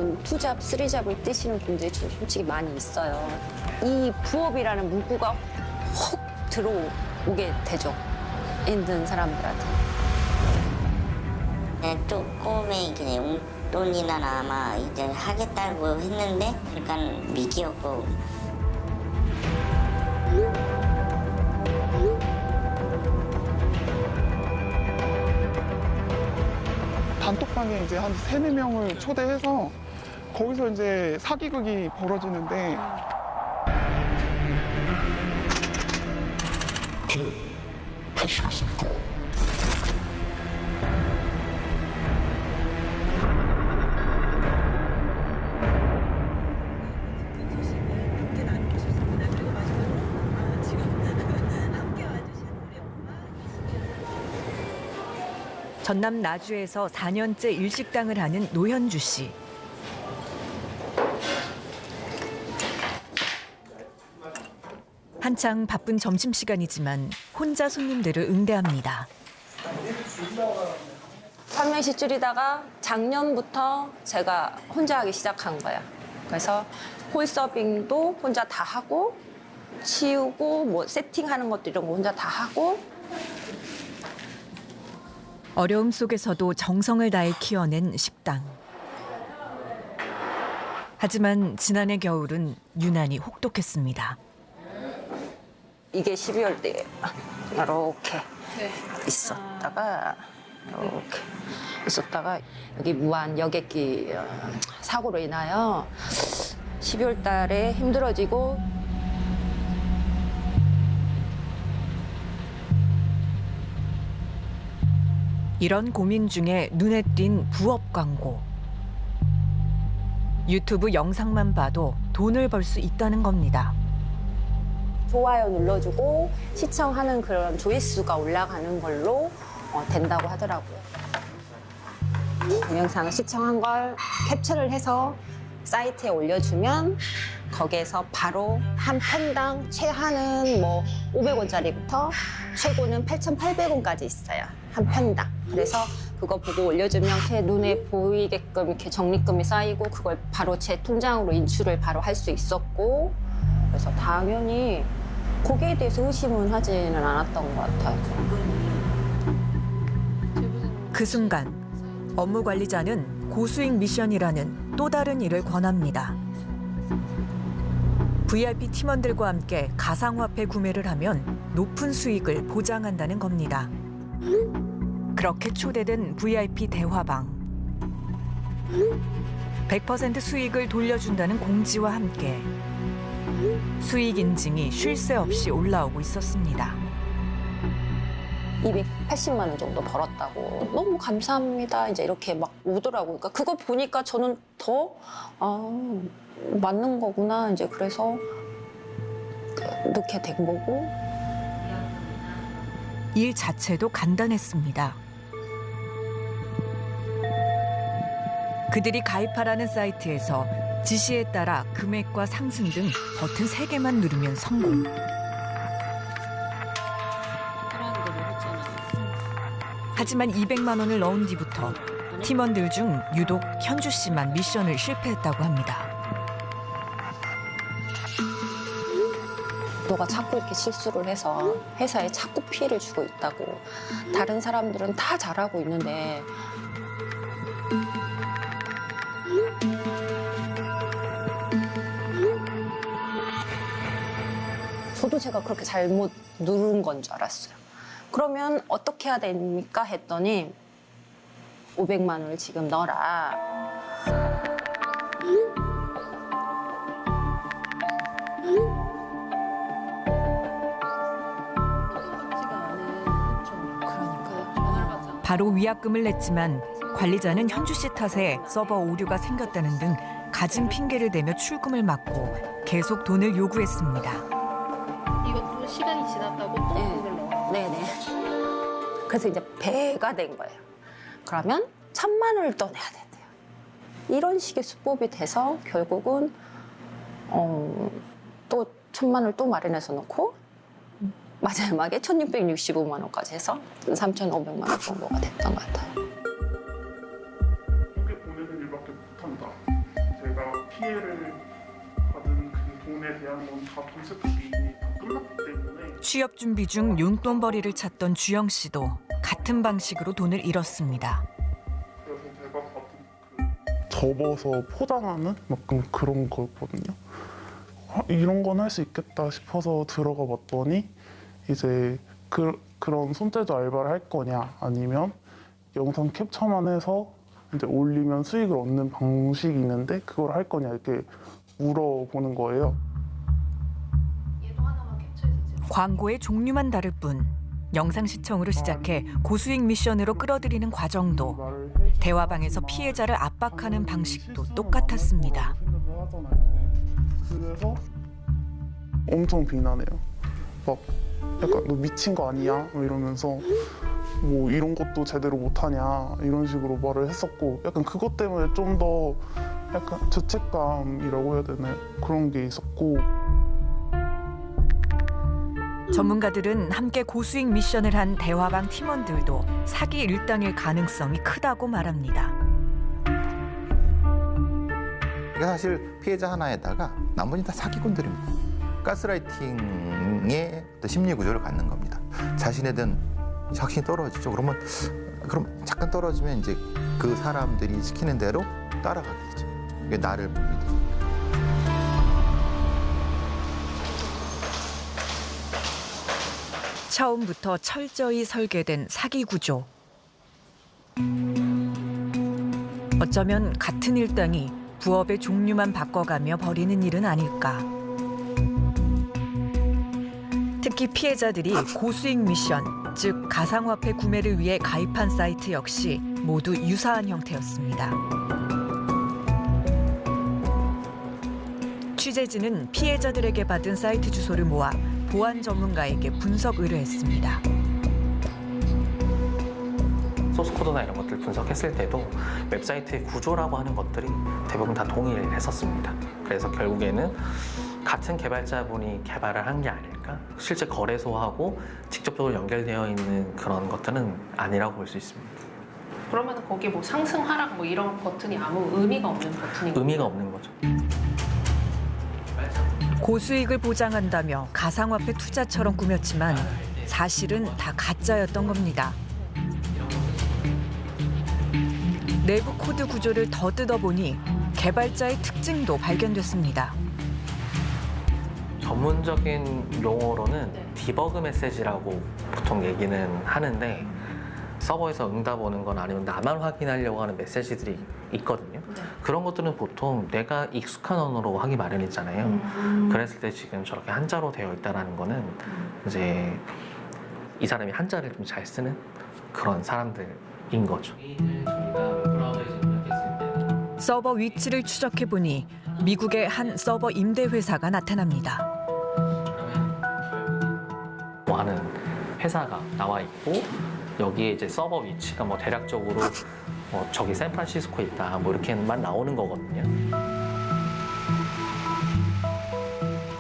좀 투잡, 쓰리잡을 뛰시는 분들이 좀 솔직히 많이 있어요. 이 부업이라는 문구가 훅 들어오게 되죠. 힘든 사람들한테. 조금의 그냥 용돈이나 아마 이제 하겠다고 했는데 약간 미끼였고. 단톡방에 이제 한 3-4명을 초대해서 거기서 이제 사기극이 벌어지는데 전남 나주에서 4년째 일식당을 하는 노현주 씨. 한창 바쁜 점심시간이지만 혼자 손님들을 응대합니다. 3명씩 줄이다가 작년부터 제가 혼자 하기 시작한 거야. 그래서 홀서빙도 혼자 다 하고 치우고 뭐 세팅하는 것도 이런 거 혼자 다 하고. 어려움 속에서도 정성을 다해 키워낸 식당. 하지만 지난해 겨울은 유난히 혹독했습니다. 이게 12월 때예요. 이렇게 있었다가 여기 무한 여객기 사고로 인하여 12월 달에 힘들어지고 이런 고민 중에 눈에 띈 부업 광고. 유튜브 영상만 봐도 돈을 벌 수 있다는 겁니다. 좋아요 눌러주고 시청하는 그런 조회수가 올라가는 걸로 된다고 하더라고요. 동영상을 시청한 걸 캡처를 해서 사이트에 올려주면 거기에서 바로 한 편당 최하는 뭐 500원짜리부터 최고는 8,800원까지 있어요. 한 편당. 그래서 그거 보고 올려주면 제 눈에 보이게끔 이렇게 적립금이 쌓이고 그걸 바로 제 통장으로 인출을 바로 할 수 있었고, 그래서 당연히 거기에 대해서 의심은 하지는 않았던 것 같아요. 그 순간 업무 관리자는 고수익 미션이라는 또 다른 일을 권합니다. VIP 팀원들과 함께 가상화폐 구매를 하면 높은 수익을 보장한다는 겁니다. 그렇게 초대된 VIP 대화방. 100% 수익을 돌려준다는 공지와 함께 수익 인증이 쉴 새 없이 올라오고 있었습니다. 280만 원 정도 벌었다고. 너무 감사합니다. 이제 이렇게 막 오더라고요. 그러니까 그거 보니까 저는 더 맞는 거구나. 이제 그래서 넣게 된 거고. 일 자체도 간단했습니다. 그들이 가입하라는 사이트에서 지시에 따라 금액과 상승 등 버튼 3개만 누르면 성공. 하지만 200만 원을 넣은 뒤부터 팀원들 중 유독 현주 씨만 미션을 실패했다고 합니다. 너가 자꾸 이렇게 실수를 해서 회사에 자꾸 피해를 주고 있다고. 다른 사람들은 다 잘하고 있는데 저도 제가 그렇게 잘못 누른 건 줄 알았어요. 그러면 어떻게 해야 됩니까? 했더니 500만 원을 지금 넣어라. 바로 위약금을 냈지만 관리자는 현주 씨 탓에 서버 오류가 생겼다는 등 갖은 핑계를 대며 출금을 막고 계속 돈을 요구했습니다. 이것도 시간이 지났다고 또 돈을 넣어? 네네. 그래서 이제 배가 된 거예요. 그러면 1,000만 원을 또 내야 된대요. 이런 식의 수법이 돼서 결국은 또 1,000만 원을 또 마련해서 놓고 마지막에 1,665만 원까지 해서 3,500만 원 정도가 됐던 것 같아요. 고개 보내는 일밖에 못한다. 피해를 받은 그 돈에 대한 건 다 돈 세탁이 다 끝났기 때문에 취업 준비 중 용돈벌이를 찾던 주영 씨도 같은 방식으로 돈을 잃었습니다. 그래서 제가 받은 접어서 포장하는 막 그런 거였거든요. 이런 건 할 수 있겠다 싶어서 들어가 봤더니 이제 그런 손재주 알바를 할 거냐 아니면 영상 캡처만 해서 이제 올리면 수익을 얻는 방식이 있는데 그걸 할 거냐 이렇게 물어보는 거예요. 얘도 하나만 캡처해서 찍어. 광고의 종류만 다를 뿐 영상 시청으로 시작해 고수익 미션으로 끌어들이는 과정도 대화방에서 피해자를 압박하는 방식도 똑같았습니다. 그래서 엄청 비난해요. 막 약간 너 미친 거 아니야? 뭐 이러면서 뭐 이런 것도 제대로 못하냐 이런 식으로 말을 했었고 약간 그것 때문에 좀 더 약간 죄책감이라고 해야 되나요? 그런 게 있었고 전문가들은 함께 고수익 미션을 한 대화방 팀원들도 사기 일당일 가능성이 크다고 말합니다. 이게 사실 피해자 하나에다가 나머지 다 사기꾼들입니다. 가스라이팅의 어떤 심리 구조를 갖는 겁니다. 자신에 대한 확신이 떨어지죠. 그럼 잠깐 떨어지면 이제 그 사람들이 시키는 대로 따라가게 되죠. 이게 나를 못 믿으니까. 처음부터 철저히 설계된 사기 구조. 어쩌면 같은 일당이 부업의 종류만 바꿔가며 벌이는 일은 아닐까. 특히 피해자들이 고수익 미션, 즉 가상화폐 구매를 위해 가입한 사이트 역시 모두 유사한 형태였습니다. 취재진은 피해자들에게 받은 사이트 주소를 모아 보안 전문가에게 분석 의뢰했습니다. 소스코드나 이런 것들 분석했을 때도 웹사이트의 구조라고 하는 것들이 대부분 다 동일했었습니다. 그래서 결국에는 같은 개발자분이 개발을 한 게 아닐까? 실제 거래소하고 직접적으로 연결되어 있는 그런 것들은 아니라고 볼 수 있습니다. 그러면 거기에 뭐 상승 하락 뭐 이런 버튼이 아무 의미가 없는 버튼인 거예요? 의미가 없는 거죠. 고수익을 보장한다며 가상화폐 투자처럼 꾸몄지만 사실은 다 가짜였던 겁니다. 내부 코드 구조를 더 뜯어보니 개발자의 특징도 발견됐습니다. 전문적인 용어로는 디버그 메시지라고 보통 얘기는 하는데 서버에서 응답 오는 건 아니면 나만 확인하려고 하는 메시지들이 있거든요. 그런 것들은 보통 내가 익숙한 언어로 하기 마련이잖아요. 그랬을 때 지금 저렇게 한자로 되어 있다는 거는 이제 이 사람이 한자를 좀 잘 쓰는 그런 사람들인 거죠. 서버 위치를 추적해보니 미국의 한 서버 임대 회사가 나타납니다. 뭐 하는 회사가 나와 있고 여기에 이제 서버 위치가 뭐 대략적으로 저기 샌프란시스코에 있다 뭐 이렇게만 나오는 거거든요.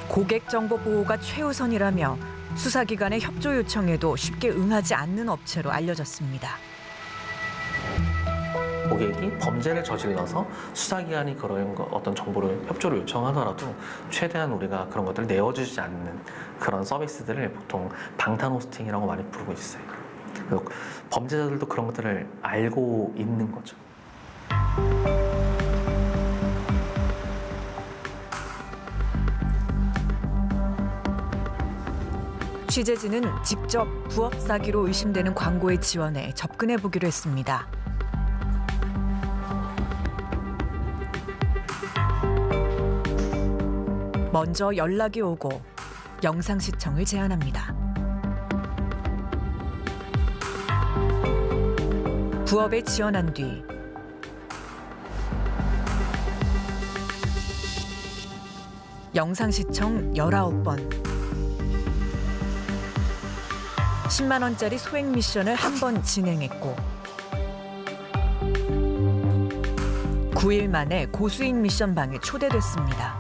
고객 정보 보호가 최우선이라며 수사기관의 협조 요청에도 쉽게 응하지 않는 업체로 알려졌습니다. 고객이 범죄를 저질러서 수사기관이 그런 어떤 정보를 협조를 요청하더라도 최대한 우리가 그런 것들을 내어주지 않는 그런 서비스들을 보통 방탄 호스팅이라고 많이 부르고 있어요. 그래서 범죄자들도 그런 것들을 알고 있는 거죠. 취재진은 직접 부업 사기로 의심되는 광고에 지원해 접근해 보기로 했습니다. 먼저 연락이 오고 영상 시청을 제안합니다. 부업에 지원한 뒤 영상 시청 19번 10만 원짜리 소액 미션을 한 번 진행했고 9일 만에 고수익 미션 방에 초대됐습니다.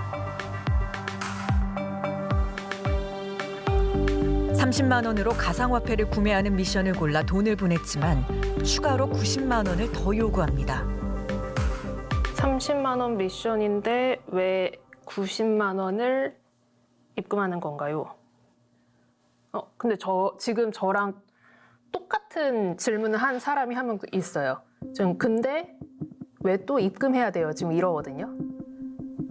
30만 원으로 가상화폐를 구매하는 미션을 골라 돈을 보냈지만 추가로 90만 원을 더 요구합니다. 30만 원 미션인데 왜 90만 원을 입금하는 건가요? 근데 지금 저랑 똑같은 질문을 한 사람이 한 명 있어요. 지금 근데 왜 또 입금해야 돼요? 지금 이러거든요.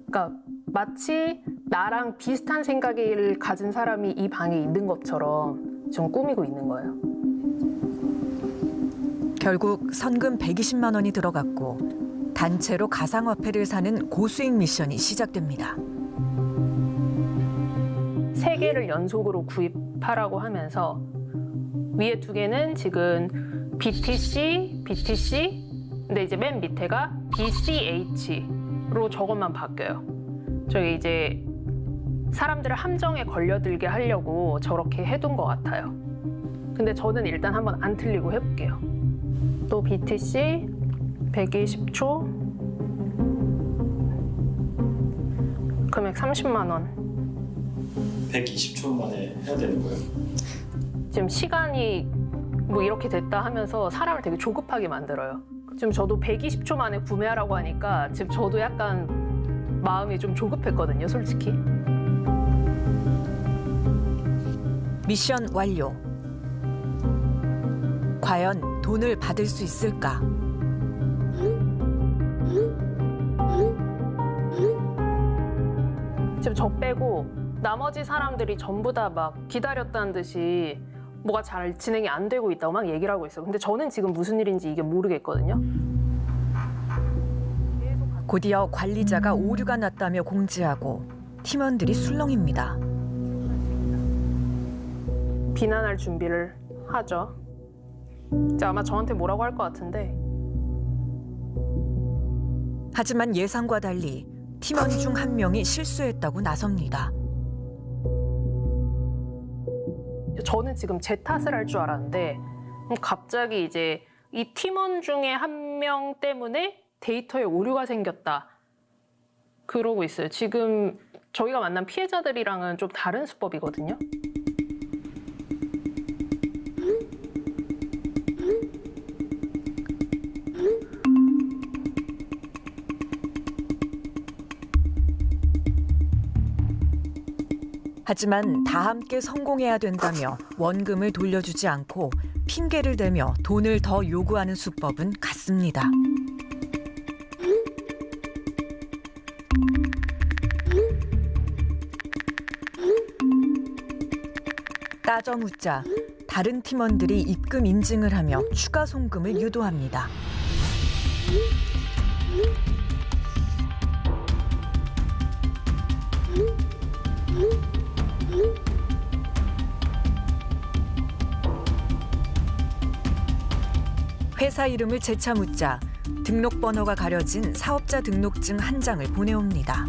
그러니까 마치 나랑 비슷한 생각을 가진 사람이 이 방에 있는 것처럼 지금 꾸미고 있는 거예요. 결국 선금 120만 원이 들어갔고 단체로 가상화폐를 사는 고수익 미션이 시작됩니다. 3개를 연속으로 구입하라고 하면서 위에 2개는 지금 BTC, 근데 이제 맨 밑에가 BCH로 저것만 바뀌어요. 저기 이제 사람들을 함정에 걸려들게 하려고 저렇게 해둔 것 같아요. 근데 저는 일단 한번 안 틀리고 해볼게요. 또 BTC 120초 금액 30만 원. 120초 만에 해야 되는 거예요? 지금 시간이 뭐 이렇게 됐다 하면서 사람을 되게 조급하게 만들어요. 지금 저도 120초 만에 구매하라고 하니까 지금 저도 약간 마음이 좀 조급했거든요, 솔직히. 미션 완료. 과연 돈을 받을 수 있을까? 지금 저 빼고 나머지 사람들이 전부 다 막 기다렸다는 듯이 뭐가 잘 진행이 안 되고 있다고 막 얘기를 하고 있어요. 근데 저는 지금 무슨 일인지 이게 모르겠거든요. 곧이어 관리자가 오류가 났다며 공지하고 팀원들이 술렁입니다. 비난할 준비를 하죠. 이제 아마 저한테 뭐라고 할 것 같은데. 하지만 예상과 달리 팀원 중 한 명이 실수했다고 나섭니다. 저는 지금 제 탓을 할 줄 알았는데 갑자기 이제 이 팀원 중에 한 명 때문에 데이터에 오류가 생겼다. 그러고 있어요. 지금 저희가 만난 피해자들이랑은 좀 다른 수법이거든요. 하지만 다 함께 성공해야 된다며 원금을 돌려주지 않고 핑계를 대며 돈을 더 요구하는 수법은 같습니다. 따져 묻자 다른 팀원들이 입금 인증을 하며 추가 송금을 유도합니다. 회사 이름을 재차 묻자 등록번호가 가려진 사업자 등록증 한 장을 보내옵니다.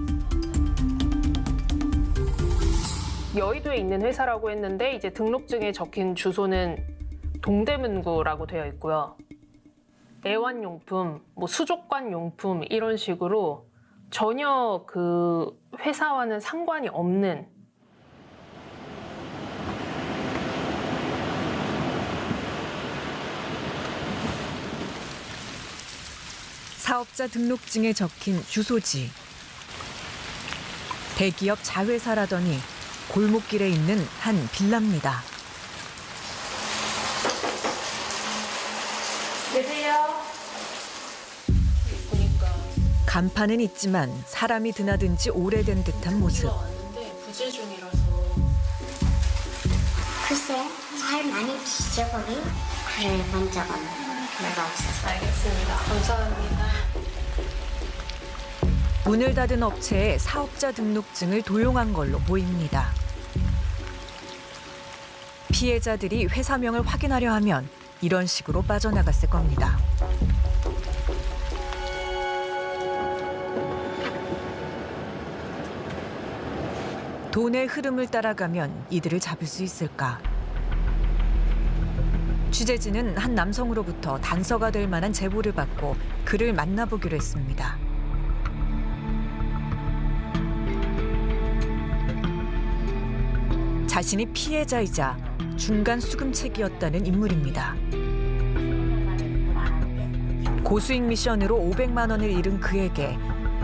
여의도에 있는 회사라고 했는데 이제 등록증에 적힌 주소는 동대문구라고 되어 있고요. 애완용품, 뭐 수족관용품 이런 식으로 전혀 그 회사와는 상관이 없는 사업자 등록증에 적힌 주소지. 대기업 자회사라더니 골목길에 있는 한 빌라입니다. 계세요. 보니까 간판은 있지만 사람이 드나든 지 오래된 듯한 모습. 왔는데 부재 중이라서. 글쎄, 잘 많이 비죠 거기? 그래 본 적은 별로 없었어. 알겠습니다. 감사합니다. 문을 닫은 업체에 사업자 등록증을 도용한 걸로 보입니다. 피해자들이 회사명을 확인하려 하면 이런 식으로 빠져나갔을 겁니다. 돈의 흐름을 따라가면 이들을 잡을 수 있을까? 취재진은 한 남성으로부터 단서가 될 만한 제보를 받고 그를 만나보기로 했습니다. 자신이 피해자이자 중간 수금책이었다는 인물입니다. 고수익 미션으로 500만 원을 잃은 그에게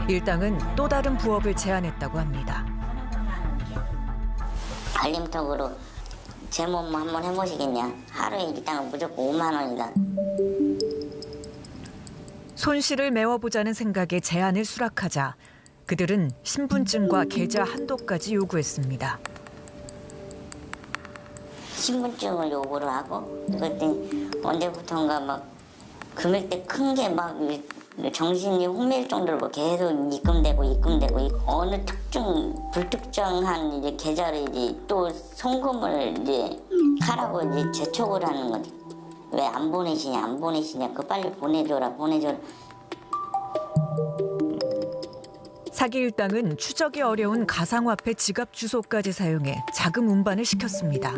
일당은 또 다른 부업을 제안했다고 합니다. 알림톡으로 제 몸 한번 해보시겠냐. 하루에 일당은 무조건 5만 원이다. 손실을 메워보자는 생각에 제안을 수락하자 그들은 신분증과 계좌 한도까지 요구했습니다. 신분증을 요구를 하고 그랬더니 언제부턴가 막 금액대 큰 게 막 정신이 혼미할 정도로 뭐 계속 입금되고 어느 불특정한 이제 계좌를 이제 또 송금을 이제 하라고 이제 재촉을 하는 거지. 왜 안 보내시냐 그거 빨리 보내줘라. 사기 일당은 추적이 어려운 가상화폐 지갑 주소까지 사용해 자금 운반을 시켰습니다.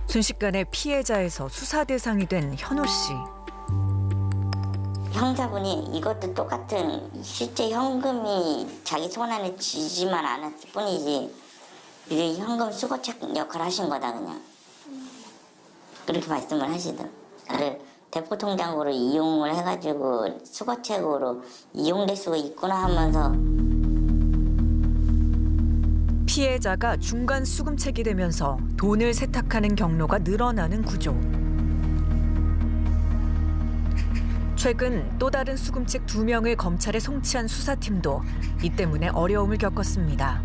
순식간에 피해자에서 수사 대상이 된 현호 씨. 형사분이 이것도 똑같은 실제 현금이 자기 손 안에 쥐지만 않았을 뿐이지 이제 현금 수거책 역할을 하신 거다 그냥. 그렇게 말씀을 하시더라고요. 나를 대포통장으로 이용을 해가지고 수거책으로 이용될 수가 있구나 하면서 피해자가 중간 수금책이 되면서 돈을 세탁하는 경로가 늘어나는 구조. 최근 또 다른 수금책 2명을 검찰에 송치한 수사팀도 이 때문에 어려움을 겪었습니다.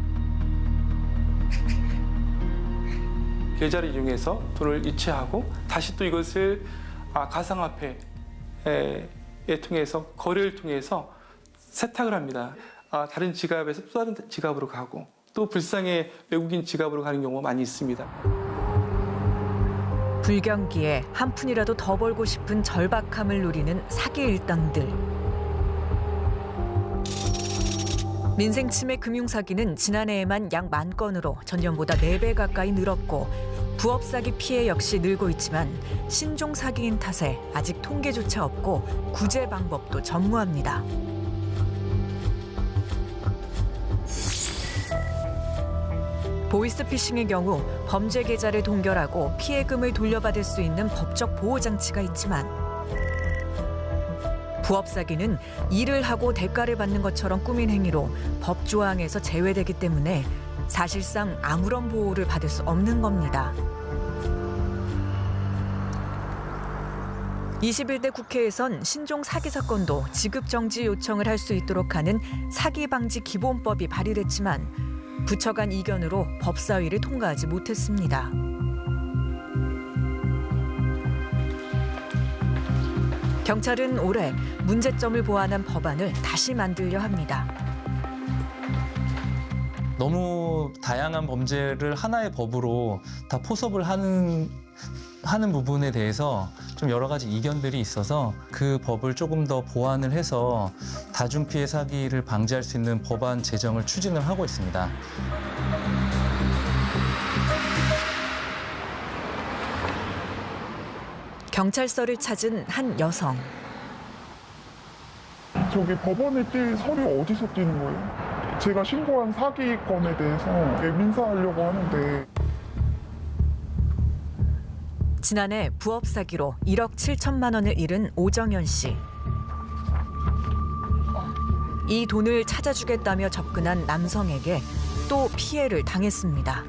계좌를 이용해서 돈을 이체하고 다시 또 이것을 가상화폐에 통해서 거래를 통해서 세탁을 합니다. 다른 지갑에서 또 다른 지갑으로 가고 또 불쌍해 외국인 지갑으로 가는 경우가 많이 있습니다. 불경기에 한 푼이라도 더 벌고 싶은 절박함을 누리는 사기 일당들. 민생침해 금융사기는 지난해에만 약 10,000건으로 전년보다 4배 가까이 늘었고 부업 사기 피해 역시 늘고 있지만 신종 사기인 탓에 아직 통계조차 없고 구제 방법도 전무합니다. 보이스피싱의 경우 범죄 계좌를 동결하고 피해금을 돌려받을 수 있는 법적 보호장치가 있지만 부업 사기는 일을 하고 대가를 받는 것처럼 꾸민 행위로 법 조항에서 제외되기 때문에 사실상 아무런 보호를 받을 수 없는 겁니다. 21대 국회에선 신종 사기 사건도 지급 정지 요청을 할 수 있도록 하는 사기 방지 기본법이 발의됐지만 부처 간 이견으로 법사위를 통과하지 못했습니다. 경찰은 올해 문제점을 보완한 법안을 다시 만들려 합니다. 너무 다양한 범죄를 하나의 법으로 다 포섭을 하는 부분에 대해서 좀 여러 가지 이견들이 있어서 그 법을 조금 더 보완을 해서 다중피해 사기를 방지할 수 있는 법안 제정을 추진을 하고 있습니다. 경찰서를 찾은 한 여성. 저기 법원에 뛸 서류 어디서 뛰는 거예요? 제가 신고한 사기건에 대해서 민사하려고 하는데 지난해 부업 사기로 1억 7천만 원을 잃은 오정현 씨. 이 돈을 찾아주겠다며 접근한 남성에게 또 피해를 당했습니다.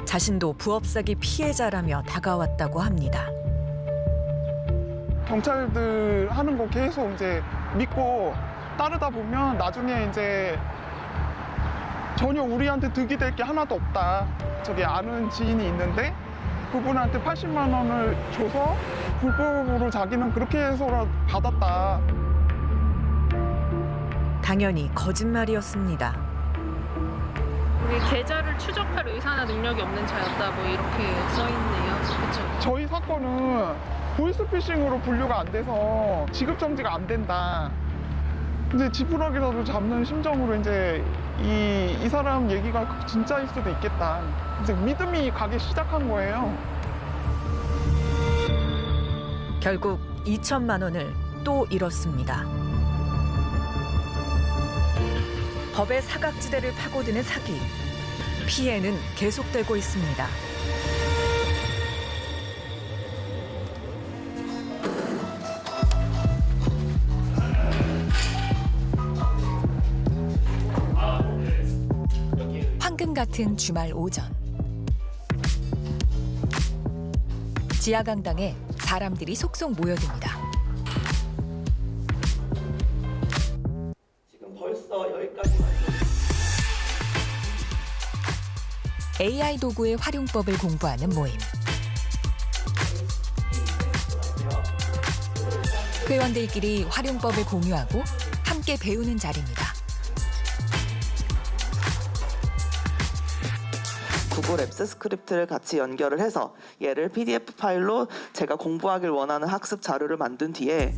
자신도 부업 사기 피해자라며 다가왔다고 합니다. 경찰들 하는 거 계속 이제 믿고 따르다 보면 나중에 이제 전혀 우리한테 득이 될 게 하나도 없다. 저기 아는 지인이 있는데 그분한테 80만 원을 줘서 불법으로 자기는 그렇게 해서라도 받았다. 당연히 거짓말이었습니다. 우리 계좌를 추적할 의사나 능력이 없는 자였다 뭐 이렇게 써있네요. 그렇죠? 저희 사건은 보이스피싱으로 분류가 안 돼서 지급 정지가 안 된다. 이제 지푸라기라도 잡는 심정으로 이제 이 사람 얘기가 진짜일 수도 있겠다. 이제 믿음이 가기 시작한 거예요. 결국 2천만 원을 또 잃었습니다. 법의 사각지대를 파고드는 사기. 피해는 계속되고 있습니다. 같은 주말 오전. 지하강당에 사람들이 속속 모여듭니다. 지금 벌써 여기까지 AI 도구의 활용법을 공부하는 모임. 회원들끼리 활용법을 공유하고 함께 배우는 자리입니다. 구글 앱스 스크립트를 같이 연결을 해서 얘를 PDF 파일로 제가 공부하길 원하는 학습 자료를 만든 뒤에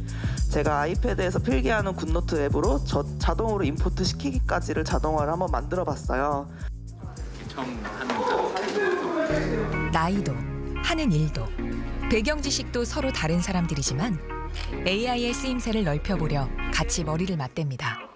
제가 아이패드에서 필기하는 굿노트 앱으로 자동으로 임포트 시키기까지를 자동화를 한번 만들어 봤어요. 나이도, 하는 일도, 배경 지식도 서로 다른 사람들이지만 AI의 쓰임새를 넓혀보려 같이 머리를 맞댑니다.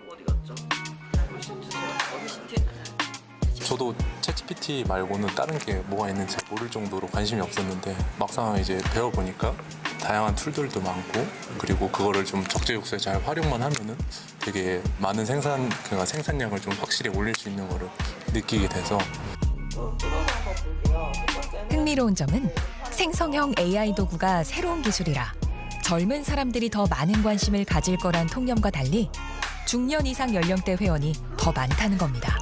저도 챗GPT 말고는 다른 게 뭐가 있는지 모를 정도로 관심이 없었는데 막상 이제 배워보니까 다양한 툴들도 많고 그리고 그거를 좀 적재적소에 잘 활용만 하면은 되게 많은 생산량을 좀 확실히 올릴 수 있는 거를 느끼게 돼서 흥미로운 점은 생성형 AI 도구가 새로운 기술이라 젊은 사람들이 더 많은 관심을 가질 거란 통념과 달리 중년 이상 연령대 회원이 더 많다는 겁니다.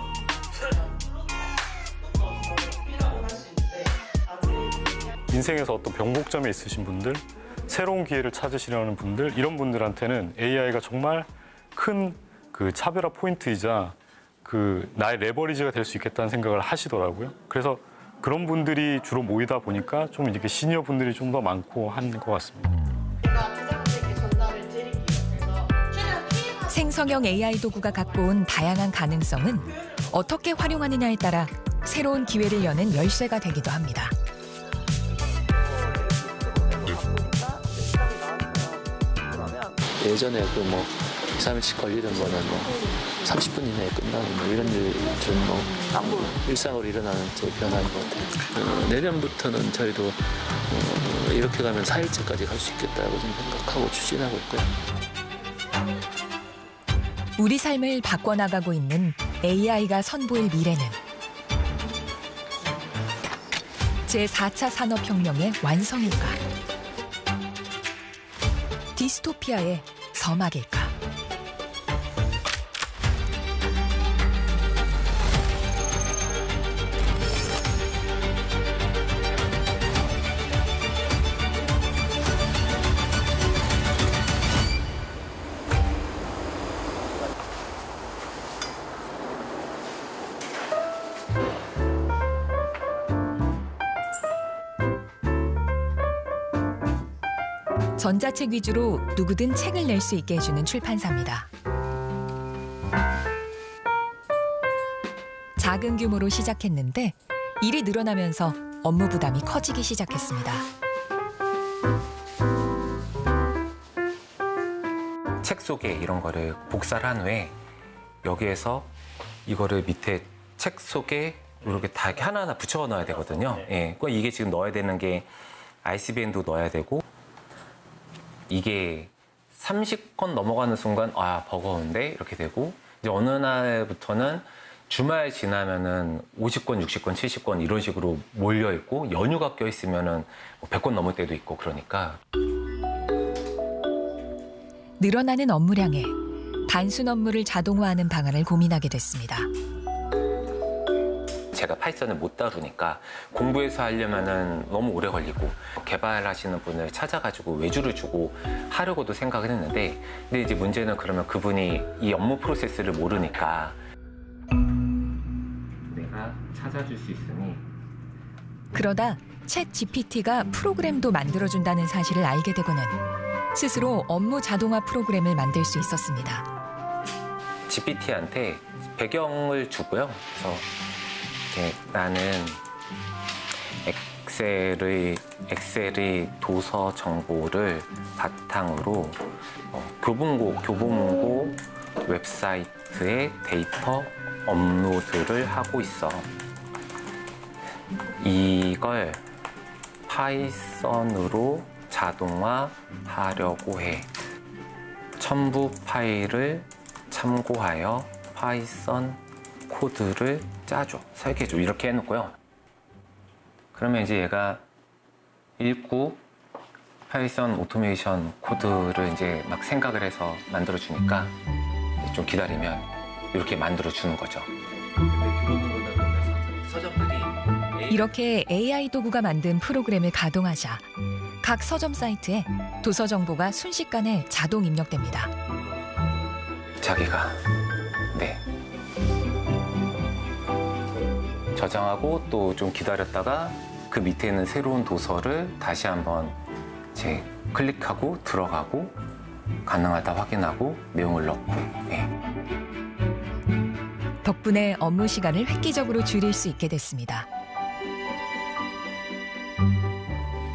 인생에서 어떤 변곡점에 있으신 분들, 새로운 기회를 찾으시려는 분들, 이런 분들한테는 AI가 정말 큰 그 차별화 포인트이자 그 나의 레버리지가 될 수 있겠다는 생각을 하시더라고요. 그래서 그런 분들이 주로 모이다 보니까 좀 이렇게 시니어 분들이 좀 더 많고 한 것 같습니다. 생성형 AI 도구가 갖고 온 다양한 가능성은 어떻게 활용하느냐에 따라 새로운 기회를 여는 열쇠가 되기도 합니다. 예전에 그 뭐 2, 3일씩 걸리던 거는 뭐 30분 이내에 끝나는 뭐 이런 일들은 뭐 일상으로 일어나는 제 변화인 것 같아요. 내년부터는 저희도 이렇게 가면 4일째까지 갈 수 있겠다고 좀 생각하고 추진하고 있고요. 우리 삶을 바꿔나가고 있는 AI가 선보일 미래는 제4차 산업혁명의 완성일까? 디스토피아의 서막일까? 전자책 위주로 누구든 책을 낼 수 있게 해주는 출판사입니다. 작은 규모로 시작했는데 일이 늘어나면서 업무 부담이 커지기 시작했습니다. 책 속에 이런 거를 복사를 한 후에 여기에서 이거를 밑에 책 속에 이렇게 다 이렇게 하나하나 붙여 넣어야 되거든요. 예, 그러니까 이게 지금 넣어야 되는 게 ICBM도 넣어야 되고 이게 30건 넘어가는 순간 아 버거운데 이렇게 되고 이제 어느 날부터는 주말 지나면은 50건, 60건, 70건 이런 식으로 몰려 있고 연휴가 껴 있으면은 100건 넘을 때도 있고 그러니까 늘어나는 업무량에 단순 업무를 자동화하는 방안을 고민하게 됐습니다. 제가 파이썬을 못 다루니까 공부해서 하려면은 너무 오래 걸리고 개발하시는 분을 찾아가지고 외주를 주고 하려고도 생각을 했는데 근데 이제 문제는 그러면 그분이 이 업무 프로세스를 모르니까 내가 찾아줄 수 있으니 그러다 챗 GPT가 프로그램도 만들어준다는 사실을 알게 되고는 스스로 업무 자동화 프로그램을 만들 수 있었습니다. GPT한테 배경을 주고요. 그래서 나는 엑셀의 도서 정보를 바탕으로 교보문고 웹사이트에 데이터 업로드를 하고 있어. 이걸 파이썬으로 자동화하려고 해. 첨부 파일을 참고하여 파이썬 코드를 짜줘, 설계해줘 이렇게 해놓고요. 그러면 이제 얘가 읽고 파이썬 오토메이션 코드를 이제 막 생각을 해서 만들어 주니까 좀 기다리면 이렇게 만들어 주는 거죠. 이렇게 AI 도구가 만든 프로그램을 가동하자 각 서점 사이트에 도서 정보가 순식간에 자동 입력됩니다. 자기가 저장하고 또 좀 기다렸다가 그 밑에 있는 새로운 도서를 다시 한번 이제 클릭하고 들어가고 가능하다 확인하고 내용을 넣고. 덕분에 업무 시간을 획기적으로 줄일 수 있게 됐습니다.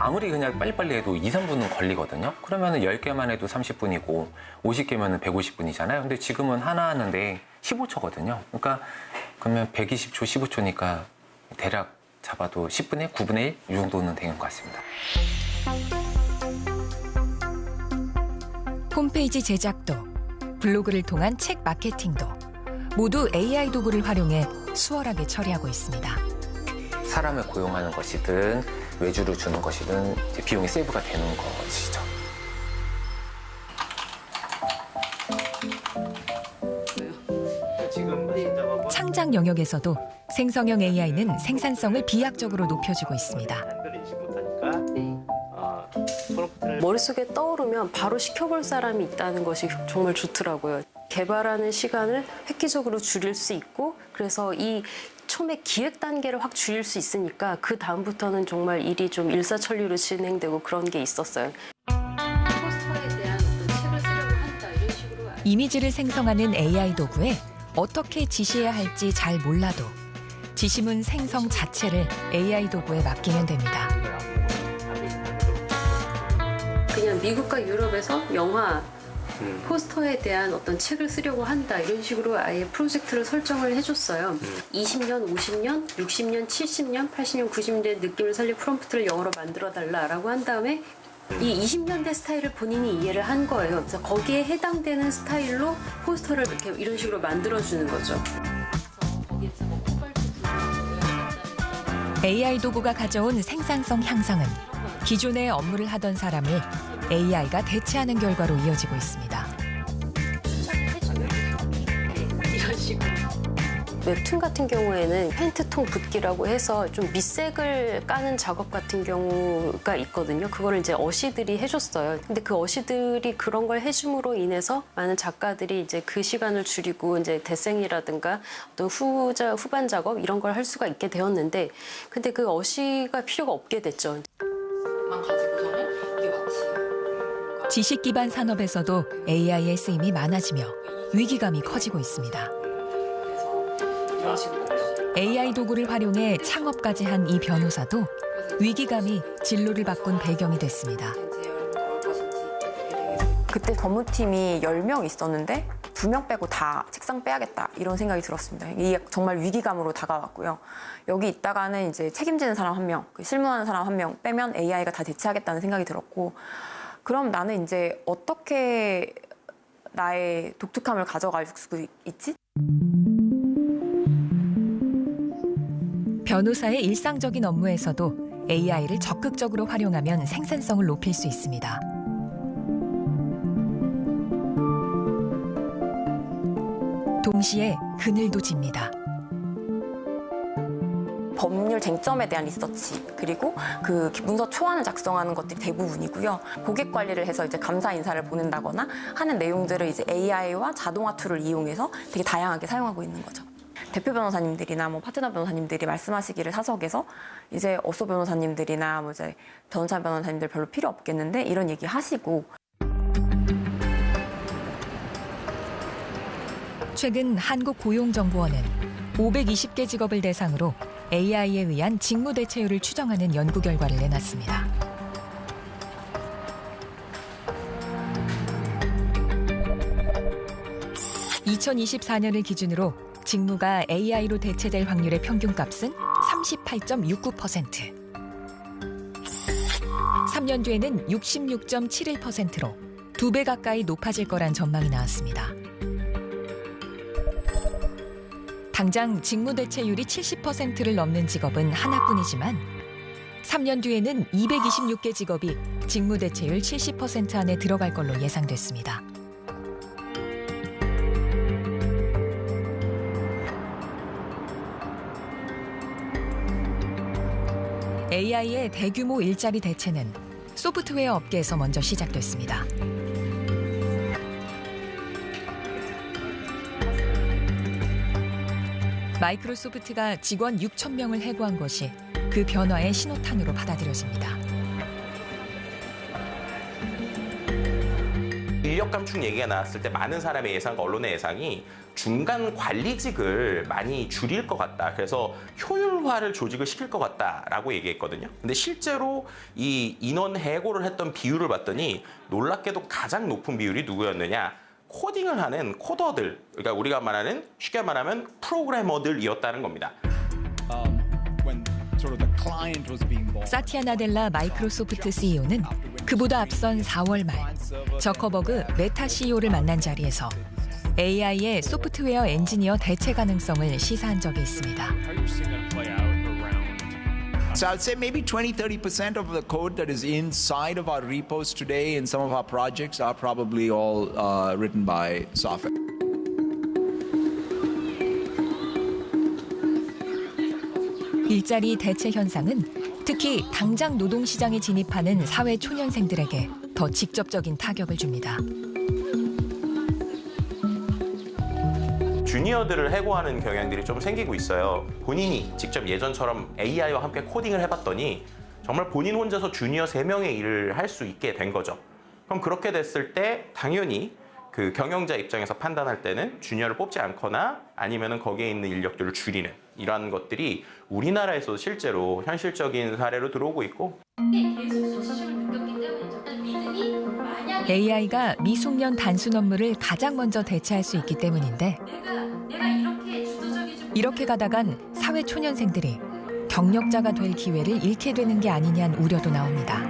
아무리 그냥 빨리빨리 해도 2, 3분은 걸리거든요. 그러면 10개만 해도 30분이고 50개면 150분이잖아요. 근데 지금은 하나 하는데 15초거든요. 그러니까 그러면 120초, 15초니까 대략 잡아도 10분의 9분의 1 이 정도는 되는 것 같습니다. 홈페이지 제작도, 블로그를 통한 책 마케팅도 모두 AI 도구를 활용해 수월하게 처리하고 있습니다. 사람을 고용하는 것이든 외주를 주는 것이든 이제 비용이 세이브가 되는 것이죠. 창작 영역에서도 생성형 AI는 생산성을 비약적으로 높여주고 있습니다. 머릿속에 떠오르면 바로 시켜볼 사람이 있다는 것이 정말 좋더라고요. 개발하는 시간을 획기적으로 줄일 수 있고 그래서 이 처음에 기획 단계를 확 줄일 수 있으니까 그 다음부터는 정말 일이 좀 일사천리로 진행되고 그런 게 있었어요. 이미지를 생성하는 AI 도구에 어떻게 지시해야 할지 잘 몰라도 지시문 생성 자체를 AI 도구에 맡기면 됩니다. 그냥 미국과 유럽에서 영화 포스터에 대한 어떤 책을 쓰려고 한다 이런 식으로 아예 프로젝트를 설정을 해줬어요. 20년, 50년, 60년, 70년, 80년, 90년대 느낌을 살릴 프롬프트를 영어로 만들어달라라고 한 다음에 이 20년대 스타일을 본인이 이해를 한 거예요. 그래서 거기에 해당되는 스타일로 포스터를 이렇게 이런 식으로 만들어주는 거죠. AI 도구가 가져온 생산성 향상은 기존의 업무를 하던 사람을 AI가 대체하는 결과로 이어지고 있습니다. 이런 식으로. 웹툰 같은 경우에는 펜트통 붓기라고 해서 좀 밑색을 까는 작업 같은 경우가 있거든요. 그거를 이제 어시들이 해줬어요. 근데 그 어시들이 그런 걸 해줌으로 인해서 많은 작가들이 이제 그 시간을 줄이고 이제 대생이라든가 또 후반 작업 이런 걸 할 수가 있게 되었는데, 근데 그 어시가 필요가 없게 됐죠. 지식 기반 산업에서도 AI의 쓰임이 많아지며 위기감이 커지고 있습니다. AI 도구를 활용해 창업까지 한 이 변호사도 위기감이 진로를 바꾼 배경이 됐습니다. 그때 법무팀이 10명 있었는데 2명 빼고 다 책상 빼야겠다 이런 생각이 들었습니다. 이게 정말 위기감으로 다가왔고요. 여기 있다가는 이제 책임지는 사람 1명, 실무하는 사람 1명 빼면 AI가 다 대체하겠다는 생각이 들었고, 그럼 나는 이제 어떻게 나의 독특함을 가져갈 수 있지? 변호사의 일상적인 업무에서도 AI를 적극적으로 활용하면 생산성을 높일 수 있습니다. 동시에 그늘도 집니다. 법률 쟁점에 대한 리서치, 그리고 그 문서 초안을 작성하는 것들이 대부분이고요. 고객 관리를 해서 이제 감사 인사를 보낸다거나 하는 내용들을 이제 AI와 자동화 툴을 이용해서 되게 다양하게 사용하고 있는 거죠. 대표 변호사님들이나 뭐 파트너 변호사님들이 말씀하시기를 사석에서 이제 어소 변호사님들이나 뭐 이제 변호사 변호사님들 별로 필요 없겠는데 이런 얘기 하시고. 최근 한국고용정보원은 520개 직업을 대상으로 AI에 의한 직무 대체율을 추정하는 연구 결과를 내놨습니다. (2024년을) 기준으로 직무가 AI로 대체될 확률의 평균값은 38.69%. 3년 뒤에는 66.71%로 2배 가까이 높아질 거란 전망이 나왔습니다. 당장 직무 대체율이 70%를 넘는 직업은 하나뿐이지만 3년 뒤에는 226개 직업이 직무 대체율 70% 안에 들어갈 걸로 예상됐습니다. AI의 대규모 일자리 대체는 소프트웨어 업계에서 먼저 시작됐습니다. 마이크로소프트가 직원 6,000명을 해고한 것이 그 변화의 신호탄으로 받아들여집니다. 인력 감축 얘기가 나왔을 때 많은 사람의 예상과 언론의 예상이 중간 관리직을 많이 줄일 것 같다. 그래서 효율화를 조직을 시킬 것 같다라고 얘기했거든요. 근데 실제로 이 인원 해고를 했던 비율을 봤더니 놀랍게도 가장 높은 비율이 누구였느냐? 코딩을 하는 코더들, 그러니까 우리가 말하는 쉽게 말하면 프로그래머들이었다는 겁니다. 사티아 나델라 마이크로소프트 CEO는 그보다 앞선 4월 말 저커버그 메타 CEO를 만난 자리에서 AI의 소프트웨어 엔지니어 대체 가능성을 시사한 적이 있습니다. So I'd say maybe 20-30% of the code that is inside of our repos today in some of our projects are probably all written by software. 일자리 대체 현상은 특히 당장 노동시장에 진입하는 사회 초년생들에게 더 직접적인 타격을 줍니다. 주니어들을 해고하는 경향들이 좀 생기고 있어요. 본인이 직접 예전처럼 AI와 함께 코딩을 해봤더니 정말 본인 혼자서 주니어 3명의 일을 할 수 있게 된 거죠. 그럼 그렇게 됐을 때 당연히 그 경영자 입장에서 판단할 때는 주니어를 뽑지 않거나 아니면은 거기에 있는 인력들을 줄이는 이러한 것들이 우리나라에서도 실제로 현실적인 사례로 들어오고 있고. AI가 미숙련 단순 업무를 가장 먼저 대체할 수 있기 때문인데 이렇게 가다간 사회 초년생들이 경력자가 될 기회를 잃게 되는 게 아니냐는 우려도 나옵니다.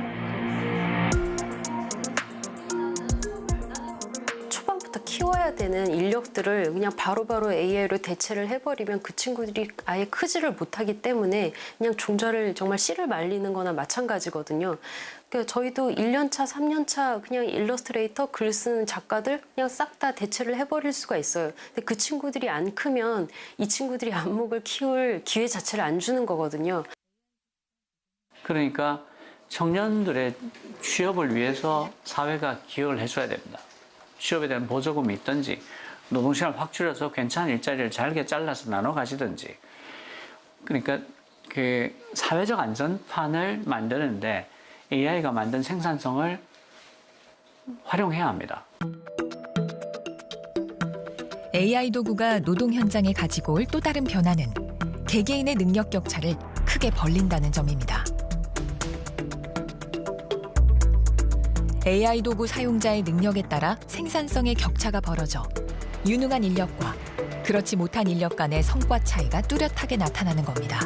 초반부터 키워야 되는 인력들을 그냥 바로바로 AI로 대체를 해버리면 그 친구들이 아예 크지를 못하기 때문에 그냥 종자를 정말 씨를 말리는 거나 마찬가지거든요. 그러니까 저희도 1년차, 3년차 그냥 일러스트레이터, 글 쓰는 작가들 그냥 싹 다 대체를 해버릴 수가 있어요. 근데 그 친구들이 안 크면 이 친구들이 안목을 키울 기회 자체를 안 주는 거거든요. 그러니까 청년들의 취업을 위해서 사회가 기여를 해줘야 됩니다. 취업에 대한 보조금이 있든지 노동시간을 확 줄여서 괜찮은 일자리를 잘게 잘라서 나눠 가시든지 그러니까 그 사회적 안전판을 만드는데 AI가 만든 생산성을 활용해야 합니다. AI 도구가 노동 현장에 가지고 올 또 다른 변화는 개개인의 능력 격차를 크게 벌린다는 점입니다. AI 도구 사용자의 능력에 따라 생산성의 격차가 벌어져 유능한 인력과 그렇지 못한 인력 간의 성과 차이가 뚜렷하게 나타나는 겁니다.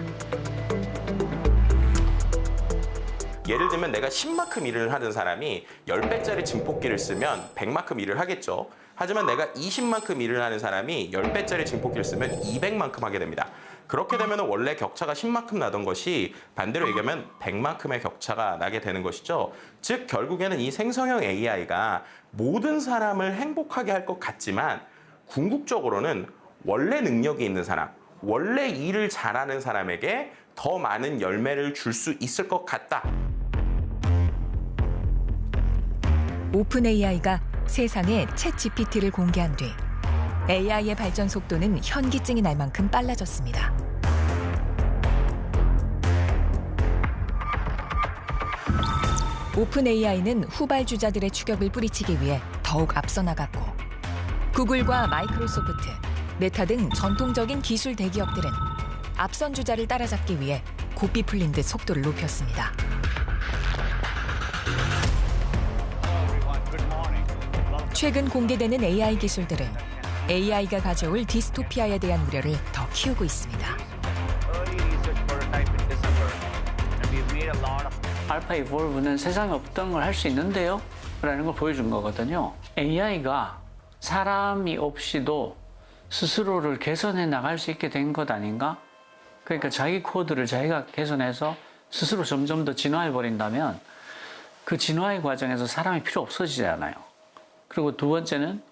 예를 들면 내가 10만큼 일을 하는 사람이 10배짜리 증폭기를 쓰면 100만큼 일을 하겠죠. 하지만 내가 20만큼 일을 하는 사람이 10배짜리 증폭기를 쓰면 200만큼 하게 됩니다. 그렇게 되면 원래 격차가 10만큼 나던 것이 반대로 얘기하면 100만큼의 격차가 나게 되는 것이죠. 즉 결국에는 이 생성형 AI가 모든 사람을 행복하게 할 것 같지만 궁극적으로는 원래 능력이 있는 사람, 원래 일을 잘하는 사람에게 더 많은 열매를 줄 수 있을 것 같다. 오픈 AI가 세상에 챗 GPT를 공개한 뒤 AI의 발전 속도는 현기증이 날 만큼 빨라졌습니다. 오픈 AI는 후발주자들의 추격을 뿌리치기 위해 더욱 앞서 나갔고 구글과 마이크로소프트, 메타 등 전통적인 기술 대기업들은 앞선 주자를 따라잡기 위해 고삐 풀린 듯 속도를 높였습니다. 최근 공개되는 AI 기술들은 AI가 가져올 디스토피아에 대한 우려를 더 키우고 있습니다. 알파 이볼브는 세상에 없던 걸 할 수 있는데요? 라는 걸 보여준 거거든요. AI가 사람이 없이도 스스로를 개선해 나갈 수 있게 된 것 아닌가? 그러니까 자기 코드를 자기가 개선해서 스스로 점점 더 진화해 버린다면 그 진화의 과정에서 사람이 필요 없어지잖아요. 그리고 두 번째는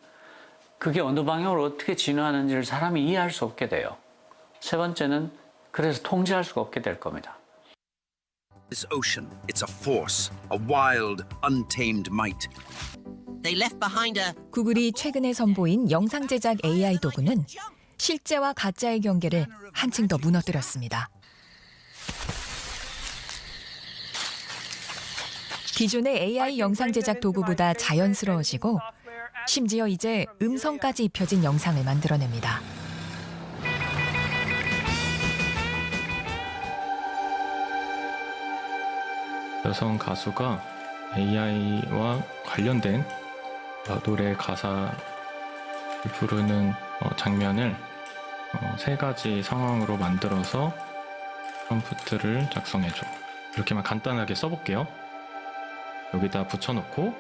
그게 어느 방향으로 어떻게 진화하는지를 사람이 이해할 수 없게 돼요. 세 번째는 그래서 통제할 수가 없게 될 겁니다. This ocean, it's a force, a wild, untamed might. They left behind a 구글이 최근에 선보인 영상 제작 AI 도구는 실제와 가짜의 경계를 한층 더 무너뜨렸습니다. 기존의 AI 영상 제작 도구보다 자연스러워지고 심지어 이제 음성까지 입혀진 영상을 만들어냅니다. 여성 가수가 AI와 관련된 노래 가사를 부르는 장면을 3가지 상황으로 만들어서 프롬프트를 작성해줘. 이렇게만 간단하게 써볼게요. 여기다 붙여놓고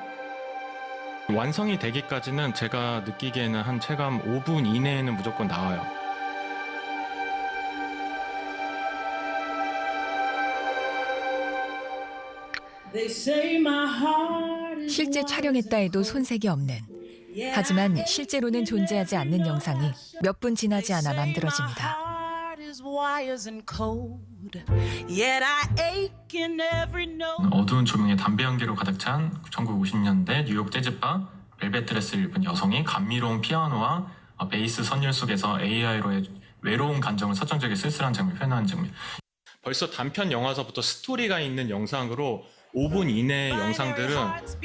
완성이 되기까지는 제가 느끼기에는 한 체감 5분 이내에는 무조건 나와요. 실제 촬영했다 해도 손색이 없는, 하지만 실제로는 존재하지 않는 영상이 몇 분 지나지 않아 만들어집니다. 어두운 조명에 담배 연기로 가득 찬 1950년대 뉴욕 재즈바 벨벳 드레스를 입은 여성이 감미로운 피아노와 베이스 선율 속에서 AI로의 외로운 감정을 설정적인 쓸쓸한 장면을 표현하는 장면. 벌써 단편 영화서부터 스토리가 있는 영상으로 5분 이내의 영상들은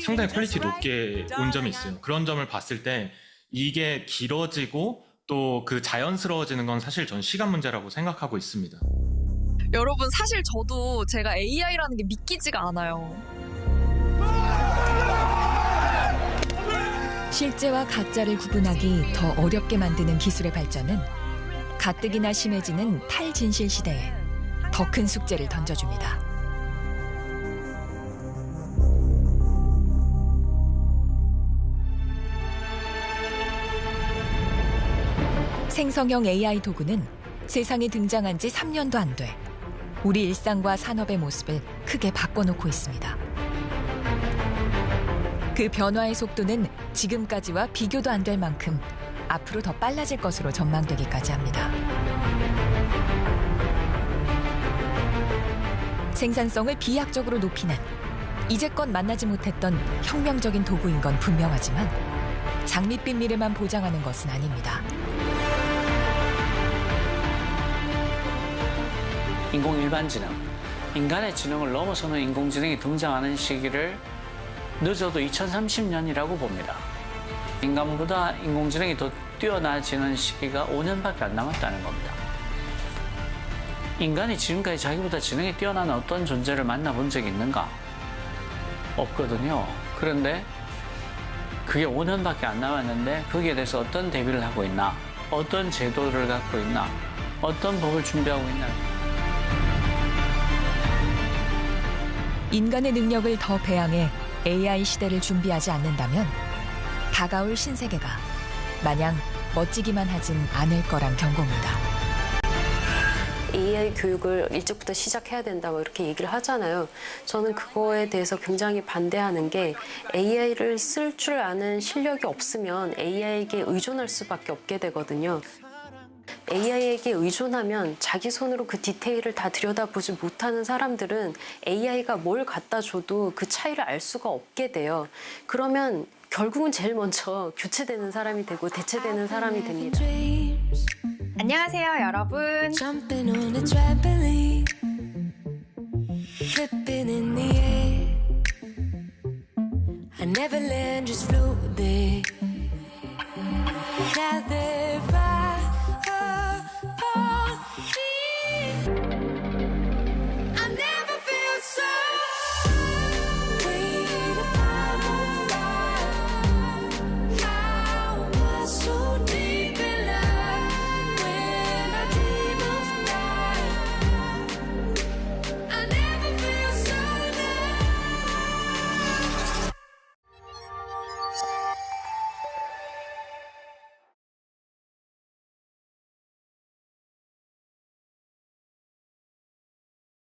상당히 퀄리티 높게 온 점이 있어요. 그런 점을 봤을 때 이게 길어지고 또 그 자연스러워지는 건 사실 전 시간 문제라고 생각하고 있습니다. 여러분, 사실 저도 제가 AI라는 게 믿기지가 않아요. 실제와 가짜를 구분하기 더 어렵게 만드는 기술의 발전은 가뜩이나 심해지는 탈진실 시대에 더 큰 숙제를 던져줍니다. 생성형 AI 도구는 세상에 등장한 지 3년도 안 돼 우리 일상과 산업의 모습을 크게 바꿔놓고 있습니다. 그 변화의 속도는 지금까지와 비교도 안 될 만큼 앞으로 더 빨라질 것으로 전망되기까지 합니다. 생산성을 비약적으로 높이는, 이제껏 만나지 못했던 혁명적인 도구인 건 분명하지만 장밋빛 미래만 보장하는 것은 아닙니다. 인공 일반지능, 인간의 지능을 넘어서는 인공지능이 등장하는 시기를 늦어도 2030년이라고 봅니다. 인간보다 인공지능이 더 뛰어나지는 시기가 5년밖에 안 남았다는 겁니다. 인간이 지금까지 자기보다 지능이 뛰어난 어떤 존재를 만나본 적이 있는가? 없거든요. 그런데 그게 5년밖에 안 남았는데 거기에 대해서 어떤 대비를 하고 있나? 어떤 제도를 갖고 있나? 어떤 법을 준비하고 있나? 인간의 능력을 더 배양해 AI 시대를 준비하지 않는다면 다가올 신세계가 마냥 멋지기만 하진 않을 거란 경고입니다. AI 교육을 일찍부터 시작해야 된다 뭐 이렇게 얘기를 하잖아요. 저는 그거에 대해서 굉장히 반대하는 게 AI를 쓸 줄 아는 실력이 없으면 AI에게 의존할 수밖에 없게 되거든요. AI에게 의존하면 자기 손으로 그 디테일을 다 들여다보지 못하는 사람들은 AI가 뭘 갖다 줘도 그 차이를 알 수가 없게 돼요. 그러면 결국은 제일 먼저 교체되는 사람이 되고 대체되는 사람이 됩니다. 안녕하세요, 여러분. I never land, just float there. Gather